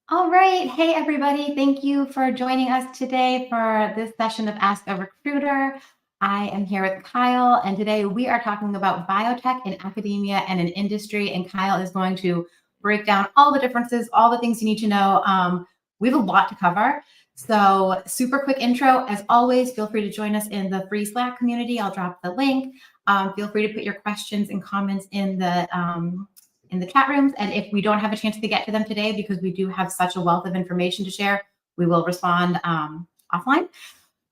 All right. Hey, everybody. Thank you for joining us today for this session of Ask a Recruiter. I am here with Kyle, and today we are talking about biotech in academia and in industry. And Kyle is going to break down all the differences, all the things you need to know. We have a lot to cover. So, super quick intro. As always, feel free to join us in the free Slack community. I'll drop the link. Feel free to put your questions and comments in the chat rooms. And if we don't have a chance to get to them today, because we do have such a wealth of information to share, we will respond offline.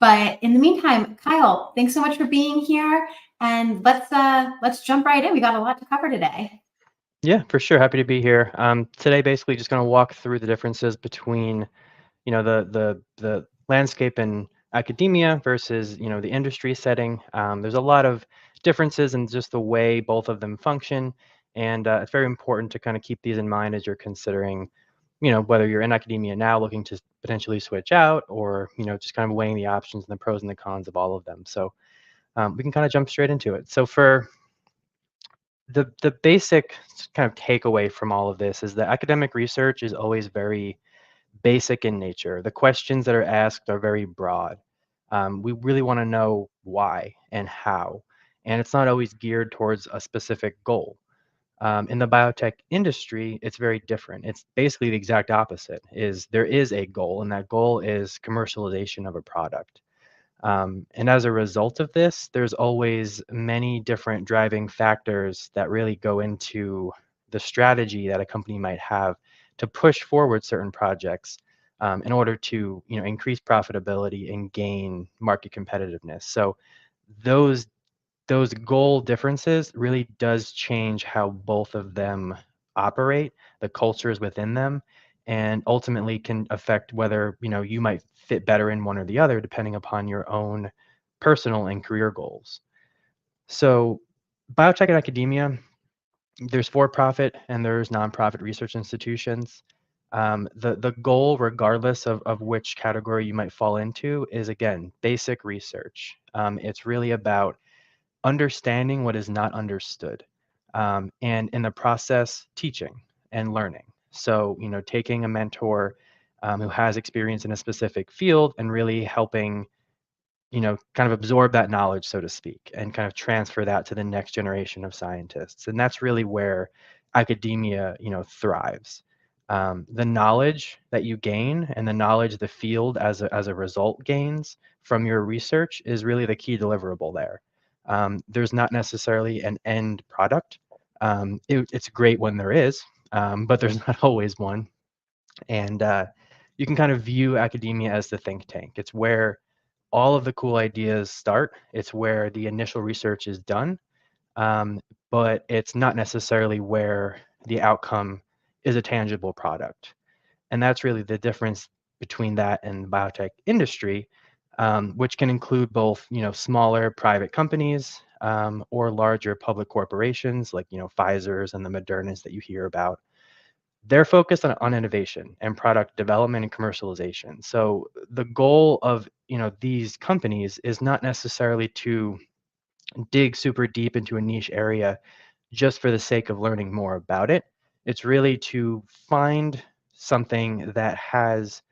But in the meantime, Kyle, thanks so much for being here. And let's jump right in. We got a lot to cover today. Yeah, for sure. Happy to be here. Today, basically, just going to walk through the differences between, the landscape in academia versus, the industry setting. There's a lot of differences in just the way both of them function, and it's very important to kind of keep these in mind as you're considering, whether you're in academia now looking to potentially switch out, or just kind of weighing the options and the pros and the cons of all of them. So we can kind of jump straight into it. So for the basic kind of takeaway from all of this is that academic research is always very basic in nature. The questions that are asked are very broad. We really want to know why and how, and it's not always geared towards a specific goal. In the biotech industry, it's very different. It's basically the exact opposite. Is there is a goal, and that goal is commercialization of a product. And as a result of this, there's always many different driving factors that really go into the strategy that a company might have to push forward certain projects in order to, increase profitability and gain market competitiveness. So those those goal differences really does change how both of them operate, the cultures within them, and ultimately can affect whether, you might fit better in one or the other depending upon your own personal and career goals. So, biotech and academia, there's for-profit and there's nonprofit research institutions. The goal, regardless of which category you might fall into, is again basic research. It's really about understanding what is not understood, and in the process, teaching and learning. So, taking a mentor who has experience in a specific field and really helping, kind of absorb that knowledge, so to speak, and kind of transfer that to the next generation of scientists. And that's really where academia, thrives. The knowledge that you gain and the knowledge the field as a result gains from your research is really the key deliverable there. There's not necessarily an end product. It's great when there is, but there's not always one. And you can kind of view academia as the think tank. It's where all of the cool ideas start. It's where the initial research is done, um, but it's not necessarily where the outcome is a tangible product. And that's really the difference between that and the biotech industry, which can include both, smaller private companies or larger public corporations like, Pfizer's and the Modernas that you hear about. They're focused on innovation and product development and commercialization. So the goal of, these companies is not necessarily to dig super deep into a niche area just for the sake of learning more about it. It's really to find something that has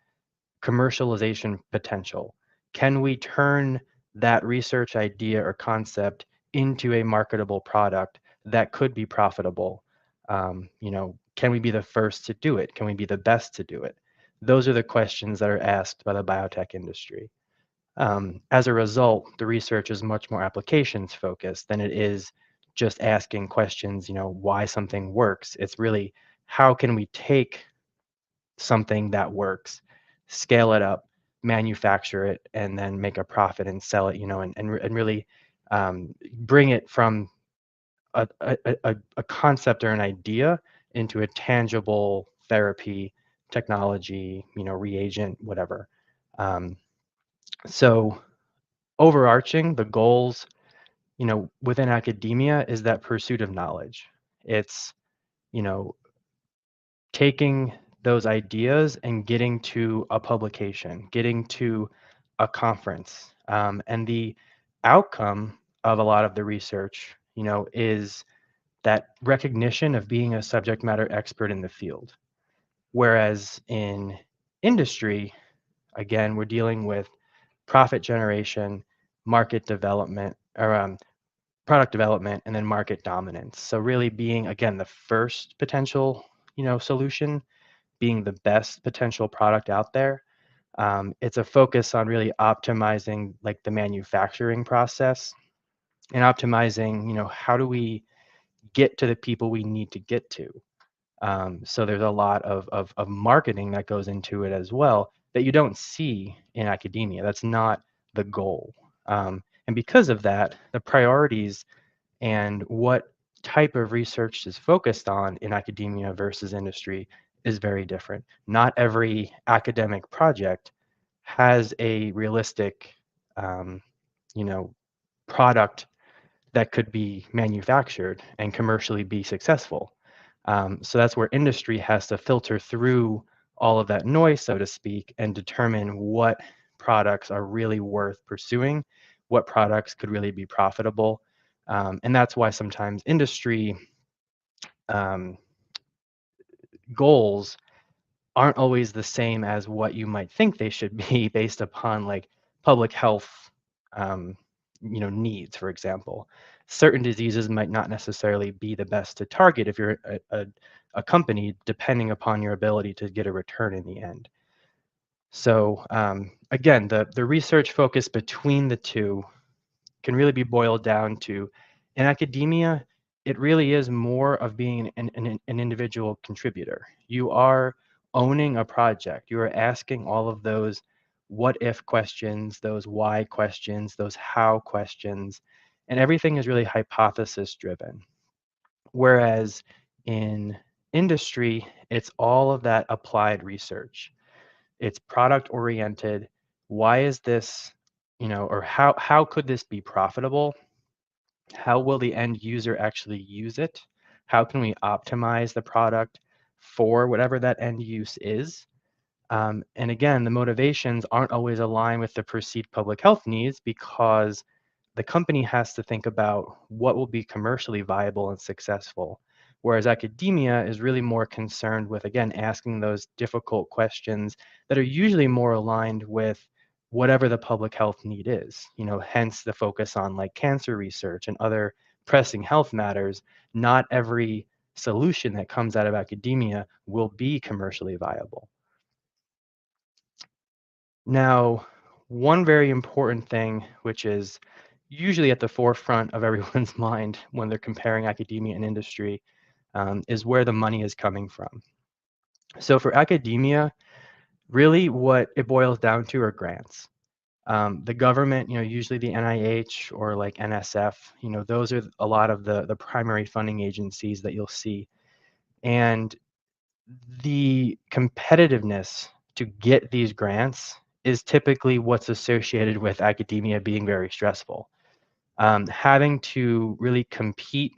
commercialization potential. Can we turn that research idea or concept into a marketable product that could be profitable? Can we be the first to do it? Can we be the best to do it? Those are the questions that are asked by the biotech industry. As a result, the research is much more applications focused than it is just asking questions, why something works. It's really how can we take something that works, scale it up, manufacture it, and then make a profit and sell it, and really bring it from a concept or an idea into a tangible therapy, technology, reagent, whatever. Um, so overarching the goals, within academia is that pursuit of knowledge. It's, you know, taking those ideas and getting to a publication, getting to a conference. And the outcome of a lot of the research, is that recognition of being a subject matter expert in the field. Whereas in industry, again, we're dealing with profit generation, market development, or product development, and then market dominance. So really being, again, the first potential, solution, being the best potential product out there. It's a focus on really optimizing like the manufacturing process and optimizing, how do we get to the people we need to get to. So there's a lot of marketing that goes into it as well that you don't see in academia. That's not the goal. And because of that, the priorities and what type of research is focused on in academia versus industry is very different. Not every academic project has a realistic, um, you know, product that could be manufactured and commercially be successful. So that's where industry has to filter through all of that noise, so to speak, and determine what products are really worth pursuing, what products could really be profitable. And that's why sometimes industry um, goals aren't always the same as what you might think they should be based upon like public health um, needs, for example. Certain diseases might not necessarily be the best to target if you're a company, depending upon your ability to get a return in the end. So again, the research focus between the two can really be boiled down to in academia, it really is more of being an individual contributor. You are owning a project. You are asking all of those what if questions, those why questions, those how questions, and everything is really hypothesis driven. Whereas in industry, it's all of that applied research. It's product oriented. Why is this, or how could this be profitable? How will the end user actually use it? How can we optimize the product for whatever that end use is? And again, the motivations aren't always aligned with the perceived public health needs because the company has to think about what will be commercially viable and successful. Whereas academia is really more concerned with, again, asking those difficult questions that are usually more aligned with whatever the public health need is. Hence the focus on like cancer research and other pressing health matters. Not every solution that comes out of academia will be commercially viable. Now, one very important thing, which is usually at the forefront of everyone's mind when they're comparing academia and industry, is where the money is coming from. So for academia, really what it boils down to are grants. The government, usually the NIH or like NSF, those are a lot of the primary funding agencies that you'll see. And the competitiveness to get these grants is typically what's associated with academia being very stressful. Having to really compete,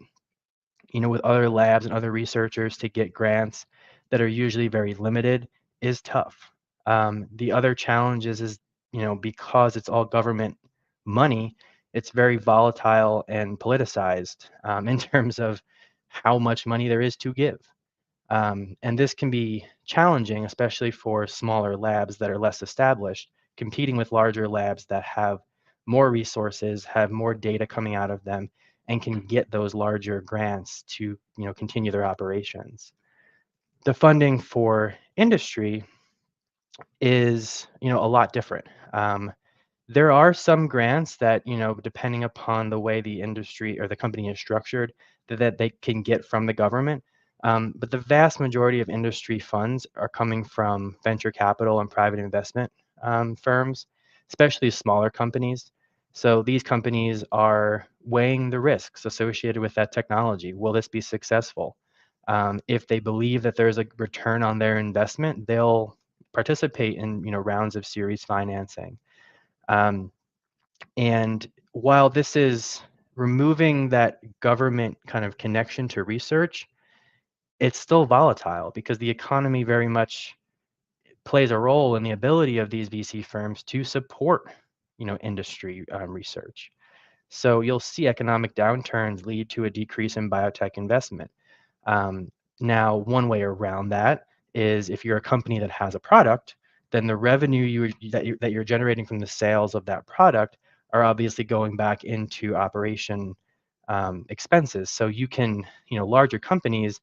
with other labs and other researchers to get grants that are usually very limited is tough. The other challenge is, because it's all government money, it's very volatile and politicized in terms of how much money there is to give. And this can be challenging, especially for smaller labs that are less established, competing with larger labs that have more resources, have more data coming out of them, and can get those larger grants to continue their operations. The funding for industry is a lot different. There are some grants that, depending upon the way the industry or the company is structured, that they can get from the government. But the vast majority of industry funds are coming from venture capital and private investment firms, especially smaller companies. So these companies are weighing the risks associated with that technology. Will this be successful? If they believe that there's a return on their investment, they'll participate in rounds of series financing. Um, and while this is removing that government kind of connection to research, it's still volatile because the economy very much plays a role in the ability of these VC firms to support, industry research. So you'll see economic downturns lead to a decrease in biotech investment. Um, Now, one way around that is if you're a company that has a product, then the revenue that you're generating from the sales of that product are obviously going back into operation expenses. So you can, larger companies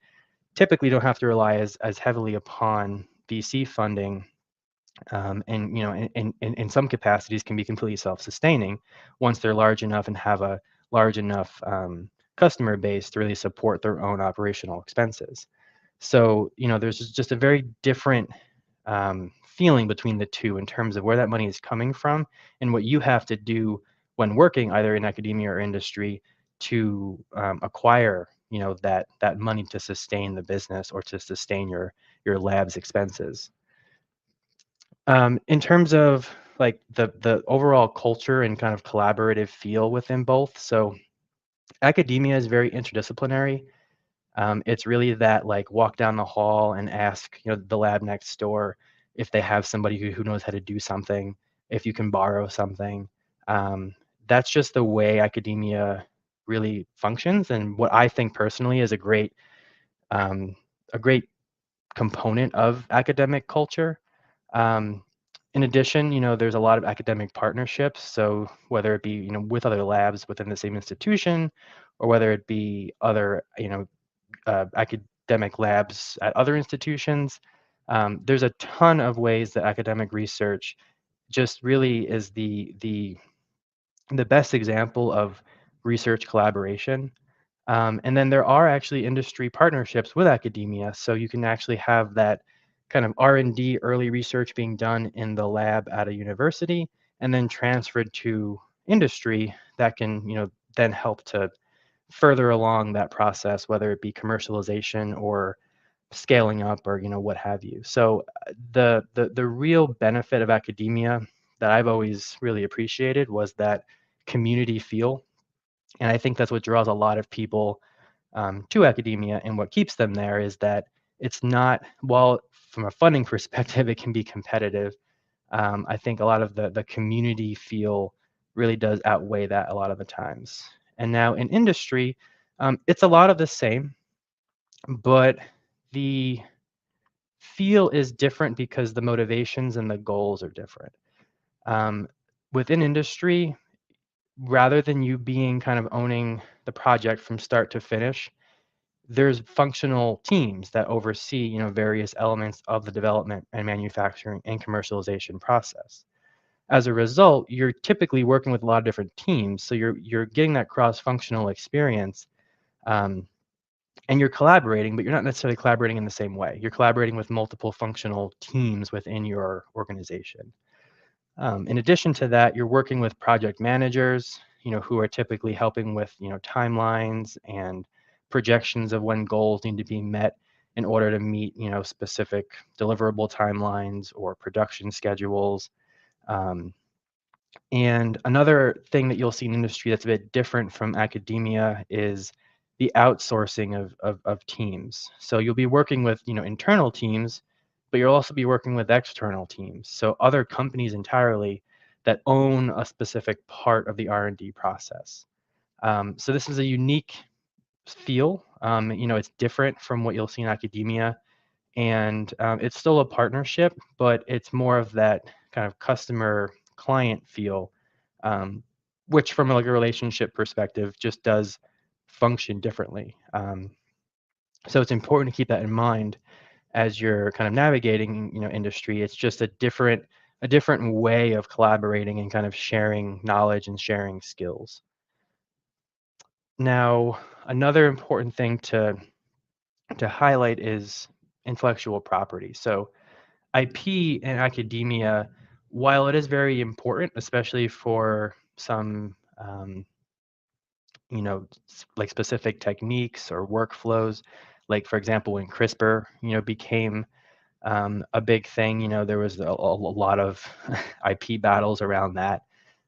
typically don't have to rely as heavily upon VC funding, and in some capacities can be completely self-sustaining once they're large enough and have a large enough customer base to really support their own operational expenses. So there's just a very different feeling between the two in terms of where that money is coming from and what you have to do when working either in academia or industry to acquire that money to sustain the business or to sustain your lab's expenses. In terms of like the overall culture and kind of collaborative feel within both, so academia is very interdisciplinary. It's really that like walk down the hall and ask, the lab next door if they have somebody who knows how to do something, if you can borrow something. Um, that's just the way academia really functions, and what I think personally is um, a great component of academic culture. Um, in addition, there's a lot of academic partnerships. So whether it be, with other labs within the same institution, or whether it be other, academic labs at other institutions, there's a ton of ways that academic research just really is the best example of research collaboration. And then there are actually industry partnerships with academia, so you can actually have that kind of R&D early research being done in the lab at a university and then transferred to industry that can, then help to further along that process, whether it be commercialization or scaling up or, what have you. So the real benefit of academia that I've always really appreciated was that community feel. And I think that's what draws a lot of people to academia, and what keeps them there is that it's not, while from a funding perspective it can be competitive, I think a lot of the community feel really does outweigh that a lot of the times. And now in industry, it's a lot of the same, but the feel is different because the motivations and the goals are different. Um, Within industry, rather than you being kind of owning the project from start to finish, there's functional teams that oversee, various elements of the development and manufacturing and commercialization process. As a result, you're typically working with a lot of different teams, so you're getting that cross-functional experience, um, and you're collaborating, but you're not necessarily collaborating in the same way. You're collaborating with multiple functional teams within your organization. In addition to that, you're working with project managers, who are typically helping with, timelines and projections of when goals need to be met in order to meet, specific deliverable timelines or production schedules. Um, and another thing that you'll see in industry that's a bit different from academia is the outsourcing of teams. So you'll be working with, internal teams, but you'll also be working with external teams. So other companies entirely that own a specific part of the R&D process. So this is a unique feel. It's different from what you'll see in academia, and it's still a partnership, but it's more of that kind of customer client feel, um, which from like a relationship perspective just does function differently. So it's important to keep that in mind as you're kind of navigating, industry. It's just a different way of collaborating and kind of sharing knowledge and sharing skills. Now, another important thing to highlight is intellectual property. So IP in academia, while it is very important, especially for some, like specific techniques or workflows, like for example, when CRISPR, became a big thing, there was a lot of IP battles around that.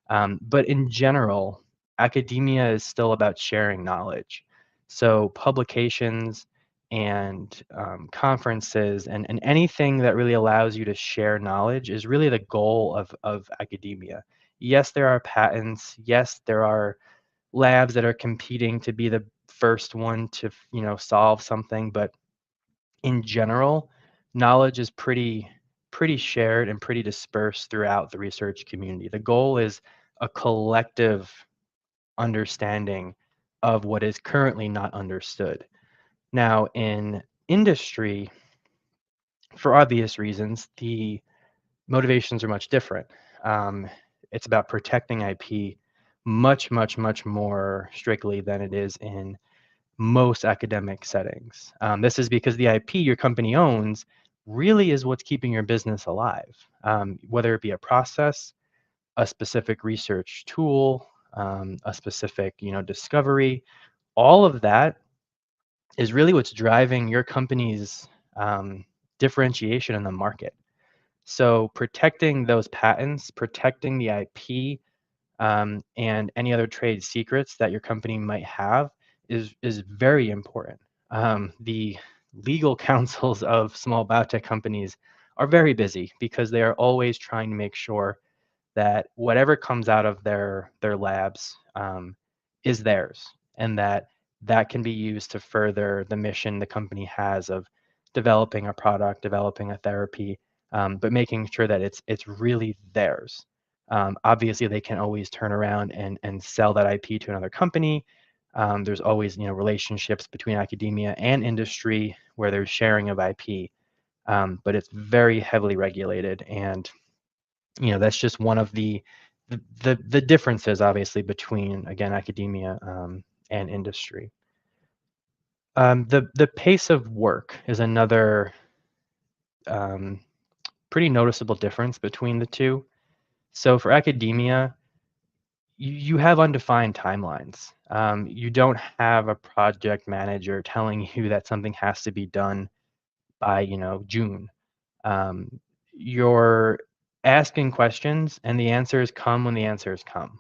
But in general, academia is still about sharing knowledge. So publications and conferences and anything that really allows you to share knowledge is really the goal of academia. Yes, there are patents. Yes, there are labs that are competing to be the first one to, solve something. But in general, knowledge is pretty shared and pretty dispersed throughout the research community. The goal is a collective understanding of what is currently not understood. Now, in industry, for obvious reasons, the motivations are much different. Um, it's about protecting IP much more strictly than it is in most academic settings. This is because the IP your company owns really is what's keeping your business alive, whether it be a process, a specific research tool, a specific discovery. All of that is really what's driving your company's differentiation in the market. So protecting those patents, protecting the IP, and any other trade secrets that your company might have is very important. The legal counsels of small biotech companies are very busy because they are always trying to make sure that whatever comes out of their labs is theirs, and that can be used to further the mission the company has of developing a product, developing a therapy, but making sure that it's really theirs. Obviously, they can always turn around and sell that IP to another company. There's always relationships between academia and industry where there's sharing of IP, but it's very heavily regulated, and that's just one of the differences, obviously, between again academia and industry. The pace of work is another um, pretty noticeable difference between the two. So for academia, you have undefined timelines. You don't have a project manager telling you that something has to be done by June. Um, you're asking questions, and the answers come when the answers come.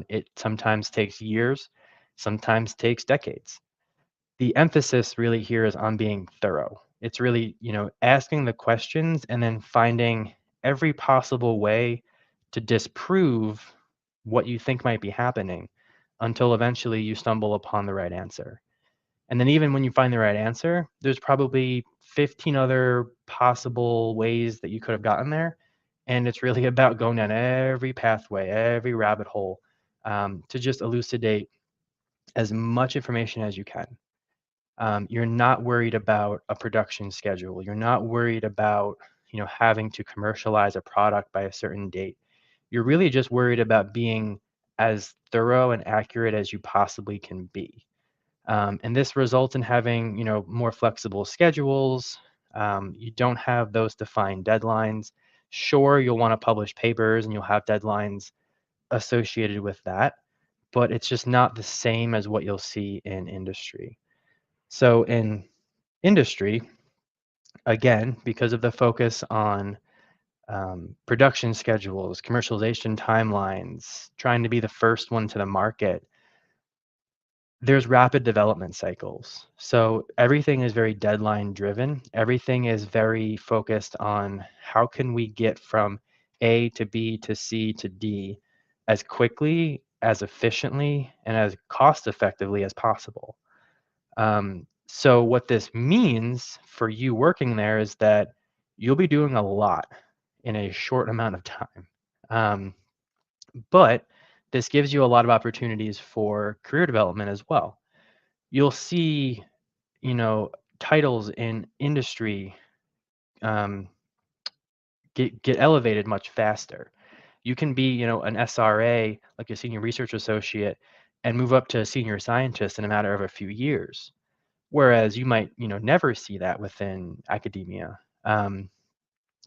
It sometimes takes years, sometimes takes decades. The emphasis really here is on being thorough. It's really, asking the questions and then finding every possible way to disprove what you think might be happening until eventually you stumble upon the right answer. And then even when you find the right answer, there's probably 15 other possible ways that you could have gotten there. And it's really about going down every pathway, every rabbit hole, to just elucidate as much information as you can. You're not worried about a production schedule. You're not worried about, having to commercialize a product by a certain date. You're really just worried about being as thorough and accurate as you possibly can be. And this results in having, more flexible schedules. You don't have those defined deadlines. Sure, you'll want to publish papers and you'll have deadlines associated with that, but it's just not the same as what you'll see in industry. So in industry, again, because of the focus on production schedules, commercialization timelines, trying to be the first one to the market, there's rapid development cycles. So everything is very deadline driven. Everything is very focused on how can we get from A to B to C to D as quickly, as efficiently, and as cost effectively as possible. So what this means for you working there is that you'll be doing a lot in a short amount of time. Um, but this gives you a lot of opportunities for career development as well. You'll see, you know, titles in industry um, get elevated much faster. You can be, an SRA, like a senior research associate, and move up to a senior scientist in a matter of a few years. Whereas you might, never see that within academia.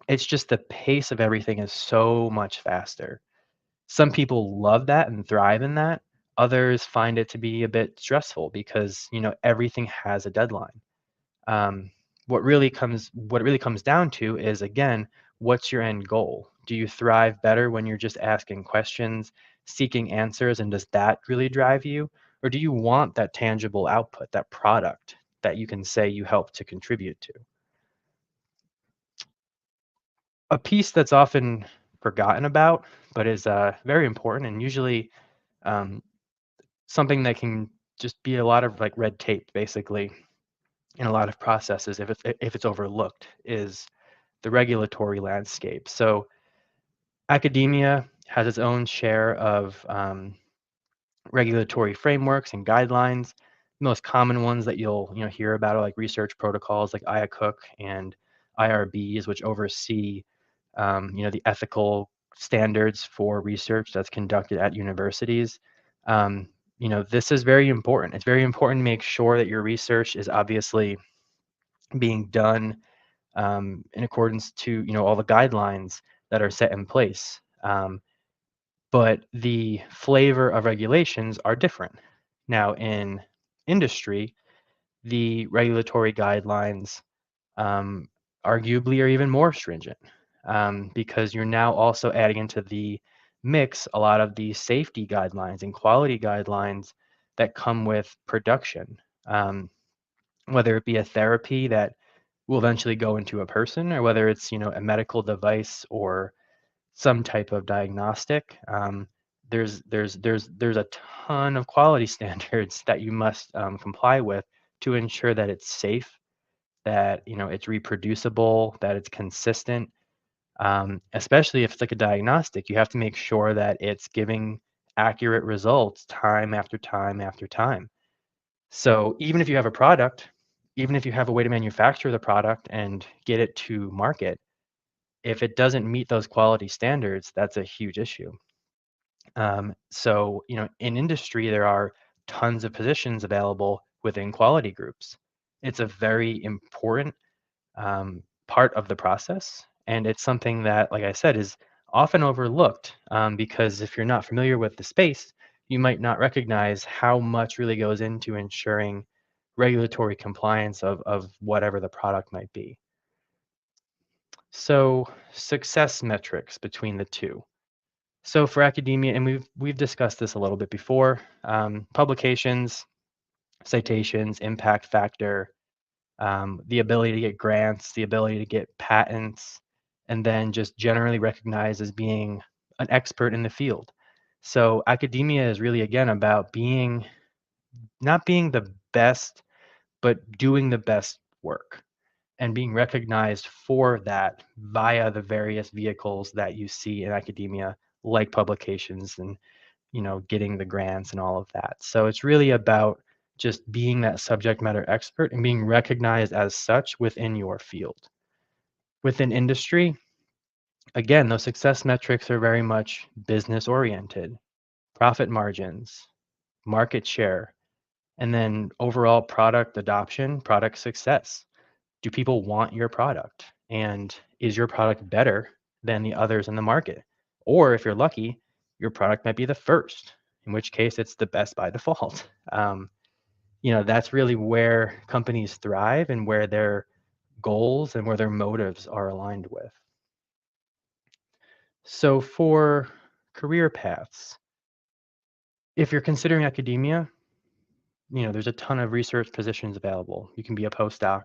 It's just the pace of everything is so much faster. Some people love that and thrive in that. Others find it to be a bit stressful because, everything has a deadline. Um, what it really comes down to is, again, what's your end goal? Do you thrive better when you're just asking questions, seeking answers, and does that really drive you? Or do you want that tangible output, that product that you can say you help to contribute to? A piece that's often forgotten about, but is very important, and usually um, something that can just be a lot of like red tape, basically, in a lot of processes if it's overlooked is the regulatory landscape. So academia has its own share of regulatory frameworks and guidelines. The most common ones that you'll hear about are like research protocols like IACUC and IRBs, which oversee the ethical standards for research that's conducted at universities. This is very important. It's very important to make sure that your research is obviously being done in accordance to all the guidelines that are set in place. But the flavor of regulations are different. Now, in industry, the regulatory guidelines um, arguably are even more stringent because you're now also adding into the mix a lot of the safety guidelines and quality guidelines that come with production, whether it be a therapy that will eventually go into a person or whether it's a medical device or some type of diagnostic. There's a ton of quality standards that you must comply with to ensure that it's safe, that it's reproducible, that it's consistent. Especially if it's like a diagnostic, you have to make sure that it's giving accurate results time after time after time. So even if you have a product, even if you have a way to manufacture the product and get it to market, if it doesn't meet those quality standards, that's a huge issue. So, in industry, there are tons of positions available within quality groups. It's a very important part of the process. And it's something that, like I said, is often overlooked because if you're not familiar with the space, you might not recognize how much really goes into ensuring regulatory compliance of whatever the product might be. So, success metrics between the two. So for academia, and we've discussed this a little bit before, publications, citations, impact factor, the ability to get grants, the ability to get patents, and then just generally recognized as being an expert in the field. So academia is really again about not being the best, but doing the best work and being recognized for that via the various vehicles that you see in academia, like publications and getting the grants and all of that. So it's really about just being that subject matter expert and being recognized as such within your field. Within industry, again, those success metrics are very much business oriented, profit margins, market share, and then overall product adoption, product success. Do people want your product? And is your product better than the others in the market? Or if you're lucky, your product might be the first, in which case it's the best by default. That's really where companies thrive and where their goals and where their motives are aligned with. So for career paths, if you're considering academia, there's a ton of research positions available. You can be a postdoc.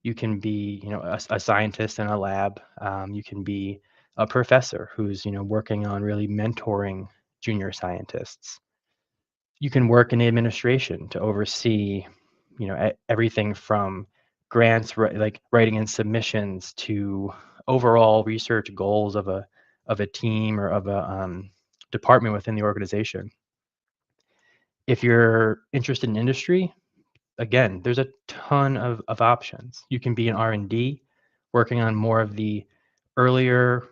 You can be, a scientist in a lab. You can be a professor who's, working on really mentoring junior scientists. You can work in the administration to oversee, everything from grants, like writing in submissions to overall research goals of a team or of a department within the organization. If you're interested in industry, again, there's a ton of options. You can be an R&D, working on more of the earlier,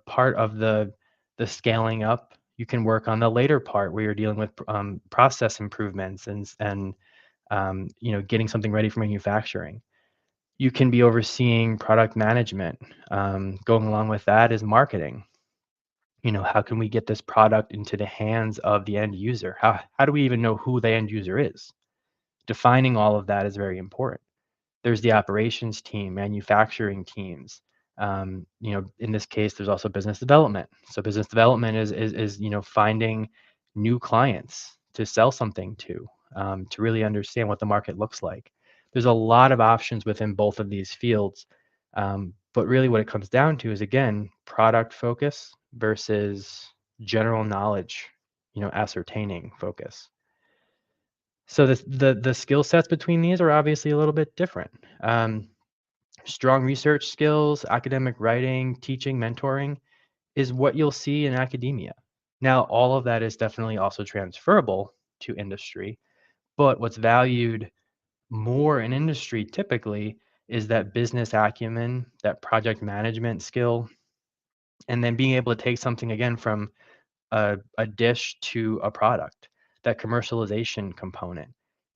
part of the scaling up. You can work on the later part where you're dealing with process improvements and getting something ready for manufacturing. You can be overseeing product management. Going along with that is marketing. How can we get this product into the hands of the end user? How do we even know who the end user is? Defining all of that is very important. There's the operations team, manufacturing teams. In this case, there's also business development. So business development is finding new clients to sell something to really understand what the market looks like. There's a lot of options within both of these fields, but really what it comes down to is again product focus versus general knowledge, ascertaining focus. So the skill sets between these are obviously a little bit different. Strong research skills, academic writing, teaching, mentoring is what you'll see in academia. Now, all of that is definitely also transferable to industry, but what's valued more in industry typically is that business acumen, that project management skill, and then being able to take something again from a dish to a product, that commercialization component.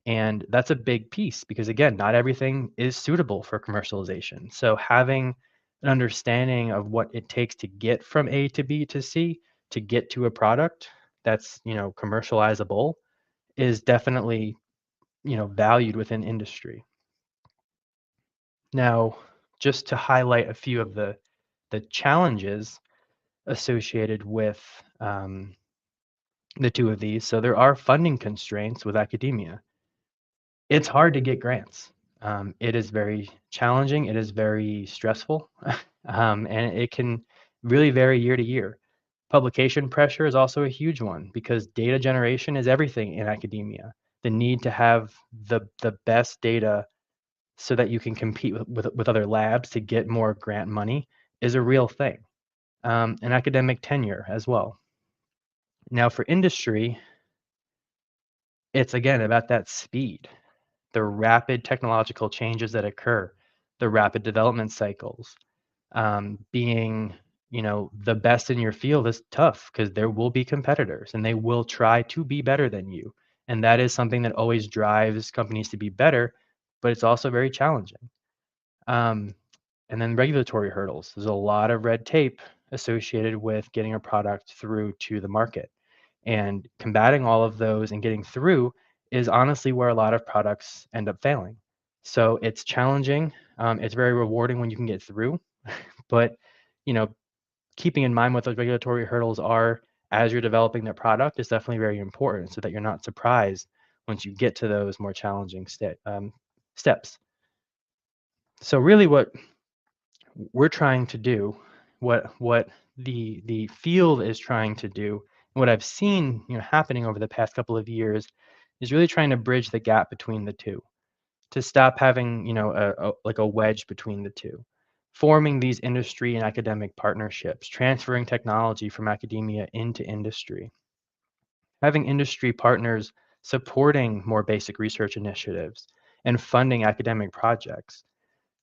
And that's a big piece because, again, not everything is suitable for commercialization. So having an understanding of what it takes to get from A to B to C to get to a product that's, commercializable is definitely, valued within industry. Now, just to highlight a few of the challenges associated with the two of these. So there are funding constraints with academia. It's hard to get grants. It is very challenging. It is very stressful, and it can really vary year to year. Publication pressure is also a huge one because data generation is everything in academia. The need to have the best data so that you can compete with other labs to get more grant money is a real thing. And academic tenure as well. Now, for industry, it's again about that speed, the rapid technological changes that occur, the rapid development cycles. Being, the best in your field is tough because there will be competitors and they will try to be better than you. And that is something that always drives companies to be better, but it's also very challenging. Um, and then regulatory hurdles. There's a lot of red tape associated with getting a product through to the market. And combating all of those and getting through is honestly where a lot of products end up failing. So it's challenging. It's very rewarding when you can get through, but you know, keeping in mind what those regulatory hurdles are as you're developing the product is definitely very important, so that you're not surprised once you get to those more challenging steps. So really, what we're trying to do, what the field is trying to do, and what I've seen, happening over the past couple of years, is really trying to bridge the gap between the two, to stop having, like a wedge between the two, forming these industry and academic partnerships, transferring technology from academia into industry, having industry partners supporting more basic research initiatives and funding academic projects.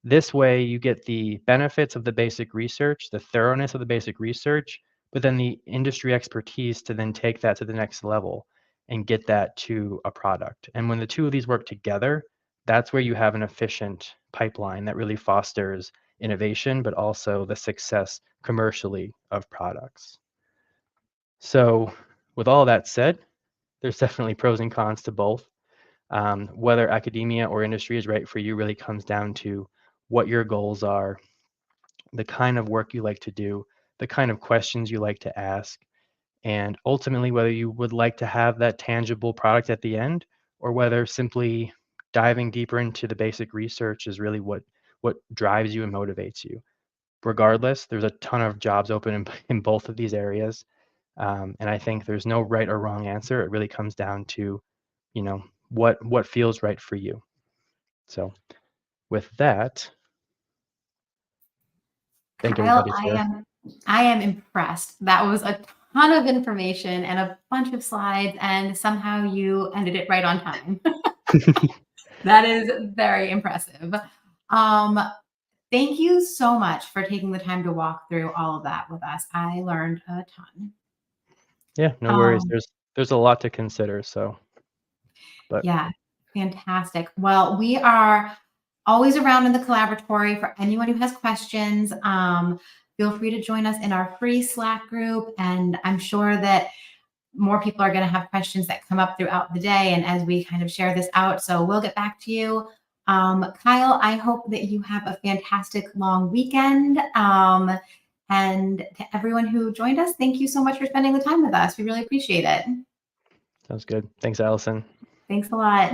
This way, you get the benefits of the basic research, the thoroughness of the basic research, but then the industry expertise to then take that to the next level and get that to a product. And when the two of these work together, that's where you have an efficient pipeline that really fosters innovation, but also the success commercially of products. So, with all that said, there's definitely pros and cons to both. Whether academia or industry is right for you really comes down to what your goals are, the kind of work you like to do, the kind of questions you like to ask, and ultimately whether you would like to have that tangible product at the end, or whether simply diving deeper into the basic research is really what drives you and motivates you. Regardless, there's a ton of jobs open in both of these areas. And I think there's no right or wrong answer. It really comes down to, what feels right for you. So with that, I think Kyle, everybody's I here. am I am impressed. That was a ton of information and a bunch of slides, and somehow you ended it right on time. That is very impressive. Um, Thank you so much for taking the time to walk through all of that with us. I learned a ton. Yeah, no worries. Um, There's a lot to consider. So, but yeah, fantastic. Well, we are always around in the collaboratory for anyone who has questions. Feel free to join us in our free Slack group. And I'm sure that more people are going to have questions that come up throughout the day and as we kind of share this out. So we'll get back to you. Kyle, I hope that you have a fantastic long weekend. And to everyone who joined us, thank you so much for spending the time with us. We really appreciate it. sounds good. Thanks, Allison. Thanks a lot.